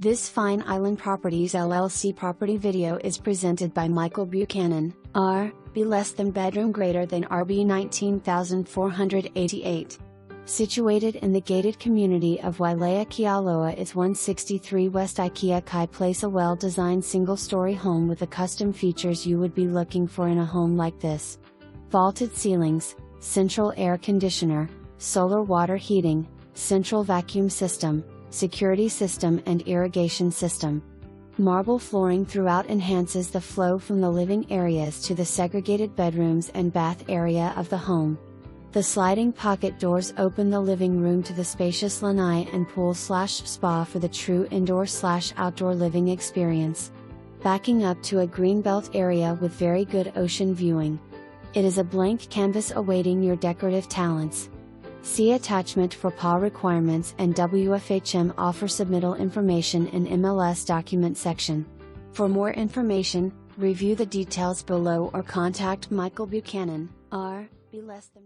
This Fine Island Properties LLC property video is presented by Michael Buchanan, RB less than bedroom greater than RB 19,488. Situated in the gated community of Wailea Kialoa is 163 West Ikea Kai Pl, a well-designed single-story home with the custom features you would be looking for in a home like this. Vaulted ceilings, central air conditioner, solar water heating, central vacuum system, security system and irrigation system. Marble flooring throughout enhances the flow from the living areas to the segregated bedrooms and bath area of the home. The sliding pocket doors open the living room to the spacious lanai and pool/spa for the true indoor/outdoor living experience. Backing up to a greenbelt area with very good ocean viewing. It is a blank canvas awaiting your decorative talents. See attachment for PA requirements and WFHM offer submittal information in MLS document section. For more information, review the details below or contact Michael Buchanan, RB less than